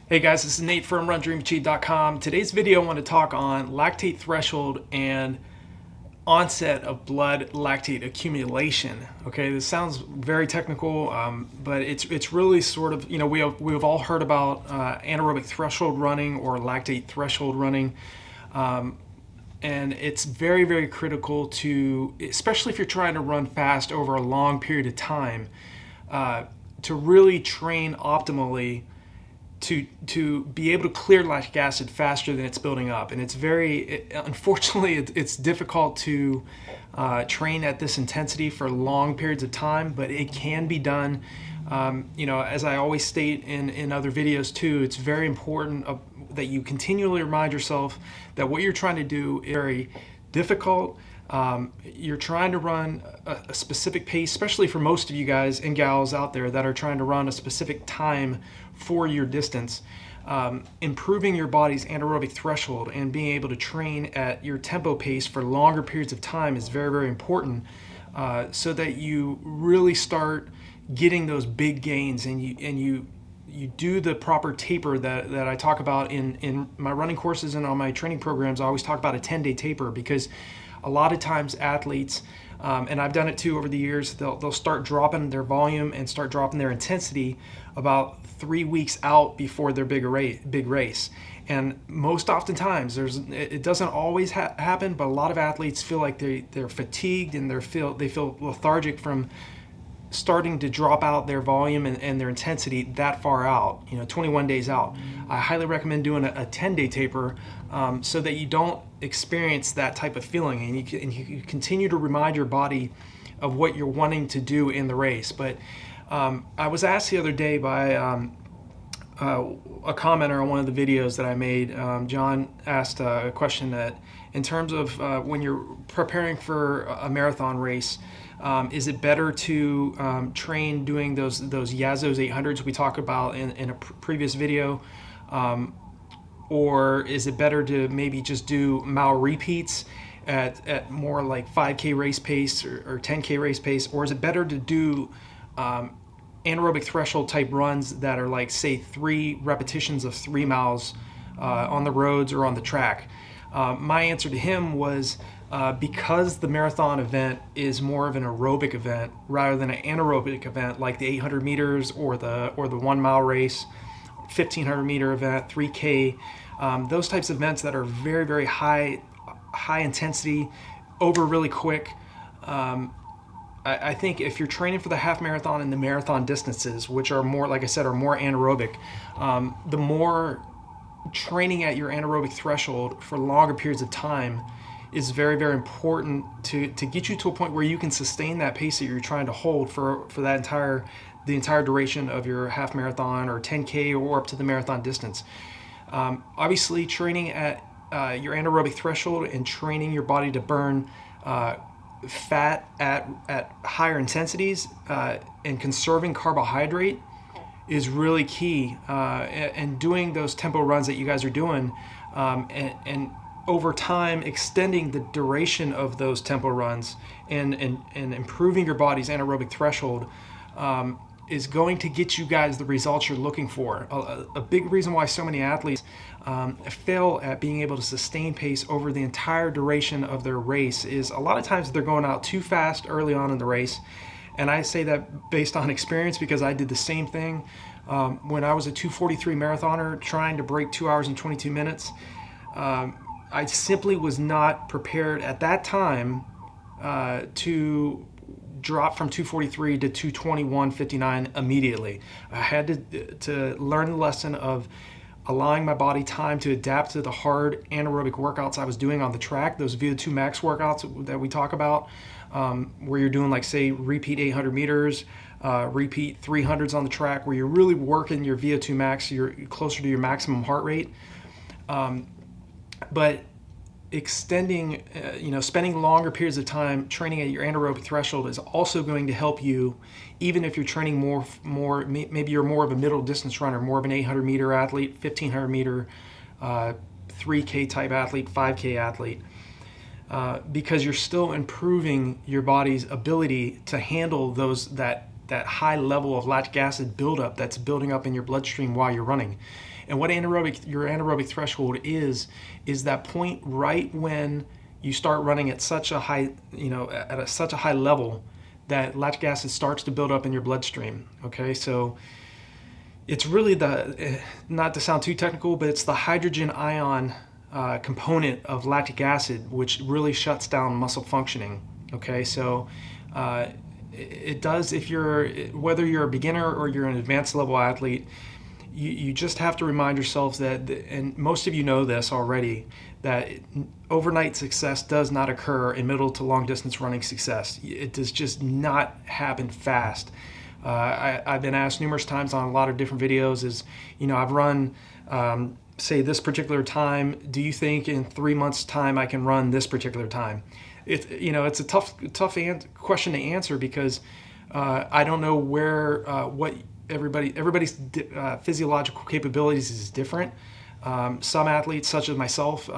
Hey guys, this is Nate from RunDreamAchieve.com. Today's video I want to talk on lactate threshold and onset of blood lactate accumulation. Okay, this sounds very technical, but it's really sort of, we've all heard about anaerobic threshold running or lactate threshold running, and it's very, very critical to, especially if you're trying to run fast over a long period of time, to really train optimally to be able to clear lactic acid faster than it's building up. And unfortunately, it's difficult to train at this intensity for long periods of time, but it can be done. As I always state in other videos too, it's very important that you continually remind yourself that what you're trying to do is very difficult. You're trying to run a specific pace, especially for most of you guys and gals out there that are trying to run a specific time for your distance. Improving your body's anaerobic threshold and being able to train at your tempo pace for longer periods of time is very, very important, so that you really start getting those big gains and you do the proper taper that I talk about in my running courses and on my training programs. I always talk about a 10-day taper, because a lot of times athletes, and I've done it too over the years, they'll start dropping their volume and start dropping their intensity about 3 weeks out before their big race. And most oftentimes, it doesn't always happen, but a lot of athletes feel like they're fatigued and they feel lethargic from starting to drop out their volume and their intensity that far out, 21 days out. I highly recommend doing a 10-day taper, so that you don't experience that type of feeling, and you continue to remind your body of what you're wanting to do in the race. But I was asked the other day by a commenter on one of the videos that I made. John asked a question that, in terms of when you're preparing for a marathon race, is it better to train doing those Yazos 800s we talked about in a previous video, or is it better to maybe just do mile repeats at more like 5K race pace or 10K race pace, or is it better to do anaerobic threshold type runs that are like, say, 3 repetitions of 3 miles on the roads or on the track? My answer to him was, because the marathon event is more of an aerobic event rather than an anaerobic event, like the 800 meters or the 1 mile race, 1500 meter event, 3K, those types of events that are very, very high intensity, over really quick. I think if you're training for the half marathon and the marathon distances, which are more, like I said, are more anaerobic, the more training at your anaerobic threshold for longer periods of time is very, very important to get you to a point where you can sustain that pace that you're trying to hold for the entire duration of your half marathon or 10K or up to the marathon distance. Obviously, training at your anaerobic threshold and training your body to burn fat at higher intensities and conserving carbohydrate is really key. And doing those tempo runs that you guys are doing, and over time extending the duration of those tempo runs and improving your body's anaerobic threshold is going to get you guys the results you're looking for. A big reason why so many athletes fail at being able to sustain pace over the entire duration of their race is, a lot of times they're going out too fast early on in the race. And I say that based on experience, because I did the same thing when I was a 2:43 marathoner trying to break 2 hours and 22 minutes. I simply was not prepared at that time to drop from 2:43 to 2:21:59 immediately. I had to learn the lesson of allowing my body time to adapt to the hard anaerobic workouts I was doing on the track, those VO2 max workouts that we talk about, where you're doing, like, say, repeat 800 meters, repeat 300s on the track, where you're really working your VO2 max, you're closer to your maximum heart rate. But extending, spending longer periods of time training at your anaerobic threshold is also going to help you, even if you're training more, maybe you're more of a middle distance runner, more of an 800 meter athlete, 1500 meter, 3K type athlete, 5K athlete, because you're still improving your body's ability to handle that high level of lactic acid buildup that's building up in your bloodstream while you're running. And what your anaerobic threshold is that point right when you start running at such a high, such a high level that lactic acid starts to build up in your bloodstream. Okay, so it's really not to sound too technical, but it's the hydrogen ion component of lactic acid which really shuts down muscle functioning. Okay, so it does, whether you're a beginner or you're an advanced level athlete, you just have to remind yourselves that, and most of you know this already, that overnight success does not occur in middle to long distance running success. It does just not happen fast. I've been asked numerous times on a lot of different videos I've run, say this particular time, do you think in 3 months time I can run this particular time? It's a tough question to answer because I don't know what everybody's physiological capabilities is different. Some athletes, such as myself,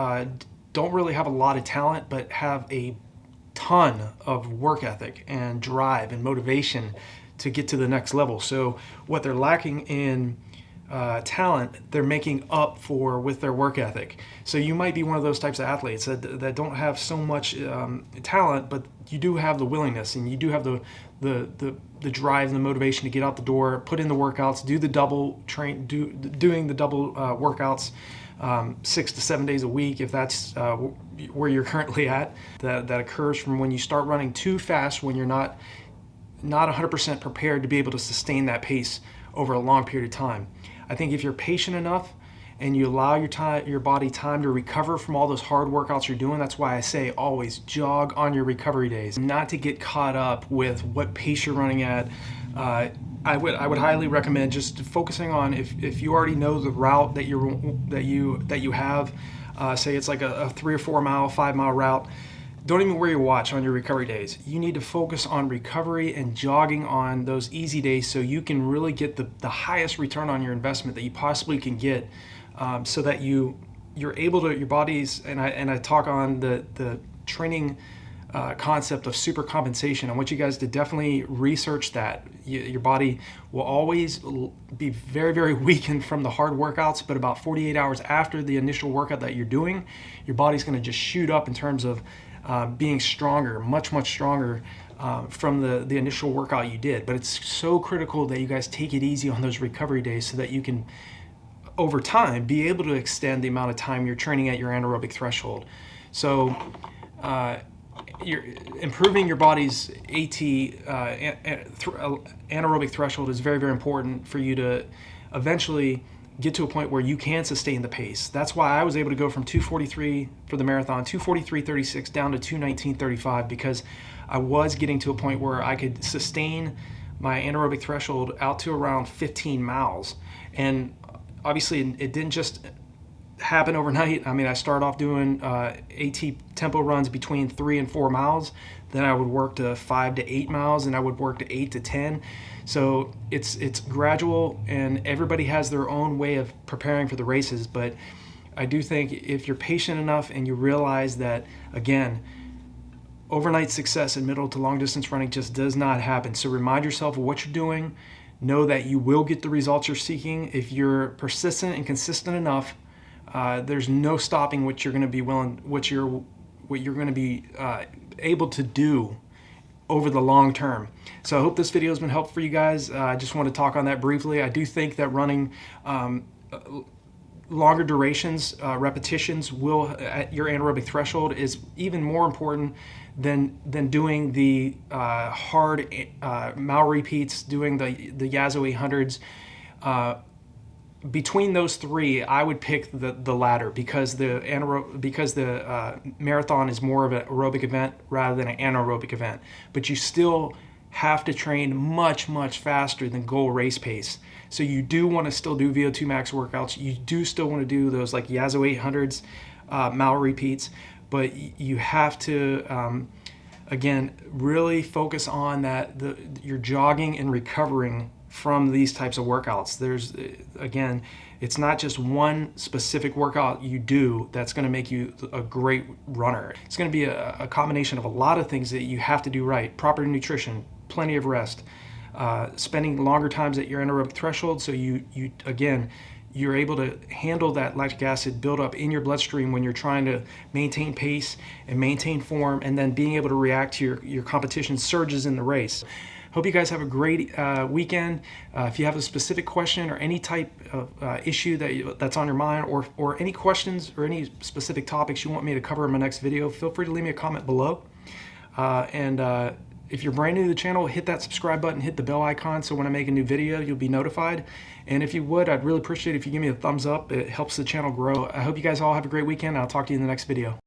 don't really have a lot of talent, but have a ton of work ethic and drive and motivation to get to the next level. So what they're lacking in talent, they're making up for with their work ethic. So you might be one of those types of athletes that don't have so much talent, but you do have the willingness and you do have the drive and the motivation to get out the door, put in the workouts, doing the double workouts 6 to 7 days a week, if that's where you're currently at. That occurs from when you start running too fast, when you're not 100% prepared to be able to sustain that pace over a long period of time. I think if you're patient enough and you allow your body time to recover from all those hard workouts you're doing, that's why I say always jog on your recovery days, not to get caught up with what pace you're running at. I would highly recommend just focusing on, if you already know the route that you have, say it's like a 3 or 4 mile, 5 mile route. Don't even wear your watch on your recovery days. You need to focus on recovery and jogging on those easy days so you can really get the highest return on your investment that you possibly can get, so that you're able to, your body's, and I talk on the training concept of super compensation. I want you guys to definitely research that. Your body will always be very, very weakened from the hard workouts, but about 48 hours after the initial workout that you're doing, your body's going to just shoot up in terms of being stronger, much stronger from the initial workout you did. But it's so critical that you guys take it easy on those recovery days so that you can, over time, be able to extend the amount of time you're training at your anaerobic threshold. So you're improving your body's anaerobic threshold is very, very important for you to eventually get to a point where you can sustain the pace. That's why I was able to go from 2:43 for the marathon, 2:43.36 down to 2:19.35, because I was getting to a point where I could sustain my anaerobic threshold out to around 15 miles. And obviously it didn't just happen overnight. I mean, I started off doing AT tempo runs between 3 and 4 miles. Then I would work to 5 to 8 miles, and I would work to 8 to 10. So it's gradual, and everybody has their own way of preparing for the races. But I do think if you're patient enough and you realize that, again, overnight success in middle to long distance running just does not happen. So remind yourself of what you're doing. Know that you will get the results you're seeking. If you're persistent and consistent enough, there's no stopping what you're going to be what you're going to be able to do over the long term. So I hope this video has been helpful for you guys. I just want to talk on that briefly. I do think that running longer durations, repetitions at your anaerobic threshold is even more important than doing the hard mile repeats, doing the Yazo 800s. Between those three, I would pick the latter, because the marathon is more of an aerobic event rather than an anaerobic event. But you still have to train much faster than goal race pace. So you do want to still do VO2 max workouts. You do still want to do those like Yazo 800s mile repeats, but you have to again really focus on that you're jogging and recovering from these types of workouts. Again, it's not just one specific workout you do that's going to make you a great runner. It's going to be a combination of a lot of things that you have to do right. Proper nutrition, plenty of rest, spending longer times at your anaerobic threshold, so you you're able to handle that lactic acid buildup in your bloodstream when you're trying to maintain pace and maintain form, and then being able to react to your competition surges in the race. Hope you guys have a great weekend. If you have a specific question or any type of issue that's on your mind, or any questions or any specific topics you want me to cover in my next video, feel free to leave me a comment below. If you're brand new to the channel, hit that subscribe button, hit the bell icon, so when I make a new video, you'll be notified. And if you would, I'd really appreciate it if you give me a thumbs up. It helps the channel grow. I hope you guys all have a great weekend. I'll talk to you in the next video.